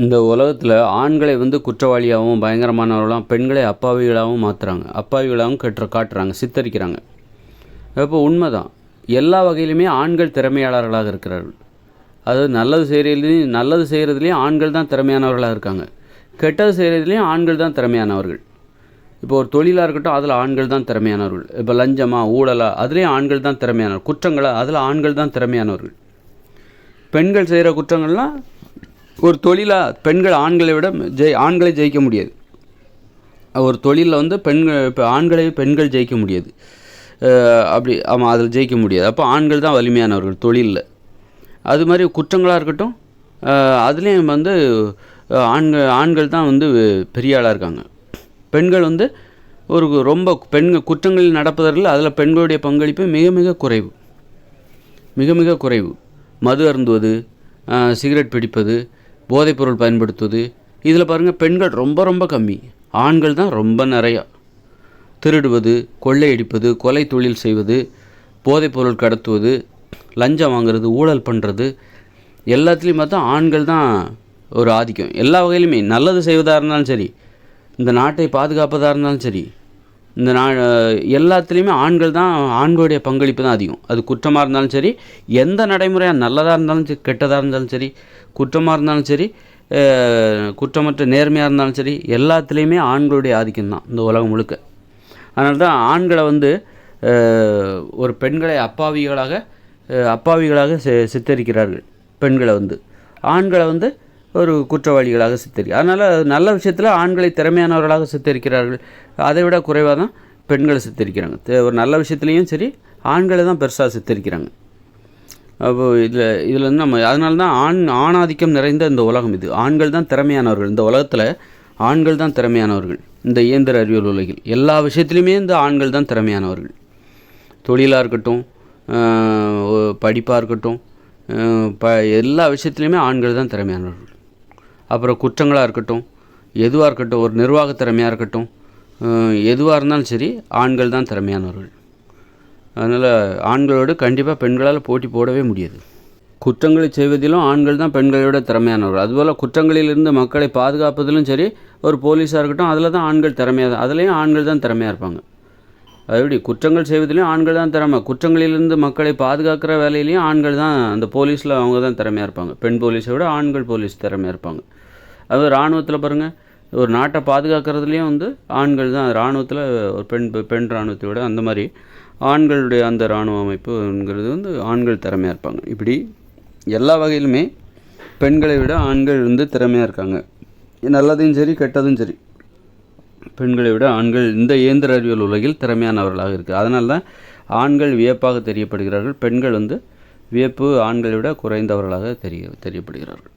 இந்த உலகத்தில் ஆண்களை குற்றவாளியாகவும் பயங்கரமானவர்களாகவும் பெண்களை அப்பாவிகளாகவும் மாற்றுறாங்க, அப்பாவிகளாகவும் காட்டுறாங்க, சித்தரிக்கிறாங்க. இப்போ உண்மைதான், எல்லா வகையிலுமே ஆண்கள் திறமையாளர்களாக இருக்கிறார்கள். அதாவது நல்லது செய்கிறதுலேயும் ஆண்கள் தான் திறமையானவர்களாக இருக்காங்க, கெட்டது செய்கிறதுலேயும் ஆண்கள் தான் திறமையானவர்கள். இப்போ ஒரு தொழிலாக இருக்கட்டும், அதில் ஆண்கள் தான் திறமையானவர்கள். இப்போ லஞ்சமா ஊழலா அதுலேயும் ஆண்கள் தான் திறமையானவர்கள். குற்றங்களா அதில் ஆண்கள் தான் திறமையானவர்கள். பெண்கள் செய்கிற குற்றங்கள்லாம் ஒரு தொழிலாக பெண்கள் ஆண்களை விட ஆண்களை ஜெயிக்க முடியாது. ஒரு தொழிலில் பெண்கள் இப்போ பெண்கள் ஜெயிக்க முடியாது. அப்படி ஆமாம், அதில் ஜெயிக்க முடியாது. அப்போ ஆண்கள் தான் வலிமையானவர்கள் தொழிலில். அது மாதிரி குற்றங்களாக இருக்கட்டும், அதுலேயும் ஆண்கள் தான் பெரிய ஆளாக இருக்காங்க. பெண்கள் ஒரு ரொம்ப குற்றங்களில் நடப்பதற்கு அதில் பெண்களுடைய பங்களிப்பு மிக மிக குறைவு, மிக மிக குறைவு. மது அருந்துவது, சிகரெட் பிடிப்பது, போதைப்பொருள் பயன்படுத்துவது, இதில் பாருங்கள் பெண்கள் ரொம்ப ரொம்ப கம்மி, ஆண்கள் தான் ரொம்ப நிறையா. திருடுவது, கொள்ளையடிப்பது, கொலை தொழில் செய்வது, போதைப்பொருள் கடத்துவது, லஞ்சம் வாங்கிறது, ஊழல் பண்ணுறது, எல்லாத்துலேயும் பார்த்தா ஆண்கள் தான் ஒரு ஆதிக்கம். எல்லா வகையிலுமே நல்லது செய்வதாக இருந்தாலும் சரி, இந்த நாட்டை பாதுகாப்பதாக இருந்தாலும் சரி, இந்த எல்லாத்துலேயுமே ஆண்களுடைய பங்களிப்பு தான் அதிகம். அது குற்றமாக இருந்தாலும் சரி, எந்த நடைமுறையாக நல்லதாக இருந்தாலும் சரி, கெட்டதாக இருந்தாலும் சரி, குற்றமாக இருந்தாலும் சரி, குற்றமற்ற நேர்மையாக இருந்தாலும் சரி, எல்லாத்துலேயுமே ஆண்களுடைய ஆதிக்கம் தான் இந்த உலகம் முழுக்க. அதனால தான் ஆண்களை ஒரு பெண்களை அப்பாவிகளாக சித்தரிக்கிறார்கள். பெண்களை ஆண்களை ஒரு குற்றவாளிகளாக அதனால் நல்ல விஷயத்தில் ஆண்களை திறமையானவர்களாக சித்தரிக்கிறார்கள். அதை விட குறைவாக தான் பெண்களை சித்தரிக்கிறாங்க. ஒரு நல்ல விஷயத்துலேயும் சரி ஆண்களை தான் பெருசாக சித்தரிக்கிறாங்க. அப்போது இதில் நம்ம அதனால தான் ஆணாதிக்கம் நிறைந்த இந்த உலகம் இது. ஆண்கள் தான் திறமையானவர்கள். இந்த உலகத்தில் ஆண்கள் தான் திறமையானவர்கள். இந்த இயந்திர அறிவியல் உலகில் எல்லா விஷயத்துலையுமே இந்த ஆண்கள் தான் திறமையானவர்கள். தொழிலாக இருக்கட்டும், படிப்பாக இருக்கட்டும், எல்லா விஷயத்துலையுமே ஆண்கள் தான் திறமையானவர்கள். அப்புறம் குற்றங்களாக இருக்கட்டும், எதுவாக இருக்கட்டும், ஒரு நிர்வாக திறமையாக இருக்கட்டும், எதுவாக இருந்தாலும் சரி ஆண்கள் தான் திறமையானவர்கள். அதனால் ஆண்களோடு கண்டிப்பாக பெண்களால் போட்டி போடவே முடியாது. குற்றங்களை செய்வதிலும் ஆண்கள் தான் பெண்களை விட திறமையானவர்கள். அதுபோல் குற்றங்களிலிருந்து மக்களை பாதுகாப்பதிலும் சரி, ஒரு போலீஸாக இருக்கட்டும், அதில் தான் ஆண்கள் திறமையாக, அதுலேயும் ஆண்கள் தான் திறமையாக இருப்பாங்க. அதுபடி குற்றங்கள் செய்வதிலையும் ஆண்கள் தான் திறமை, குற்றங்களிலிருந்து மக்களை பாதுகாக்கிற வேலையிலையும் ஆண்கள் தான், அந்த போலீஸில் அவங்க தான் திறமையாக இருப்பாங்க. பெண் போலீஸை விட ஆண்கள் போலீஸ் திறமையாக இருப்பாங்க. அது இராணுவத்தில் பாருங்கள், ஒரு நாட்டை பாதுகாக்கிறதுலேயும் ஆண்கள் தான் இராணுவத்தில், ஒரு பெண் இராணுவத்தை விட அந்த மாதிரி ஆண்களுடைய அந்த இராணுவ அமைப்புங்கிறது ஆண்கள் திறமையாக இருப்பாங்க. இப்படி எல்லா வகையிலுமே பெண்களை விட ஆண்கள் திறமையாக இருக்காங்க. நல்லதும் சரி கெட்டதும் சரி, பெண்களை விட ஆண்கள் இந்த இயந்திர அறிவியல் உலகில் திறமையானவர்களாக இருக்குது. அதனால தான் ஆண்கள் வியப்பாக தெரியப்படுகிறார்கள், பெண்கள் வியப்பு ஆண்களை விட குறைந்தவர்களாக தெரியப்படுகிறார்கள்.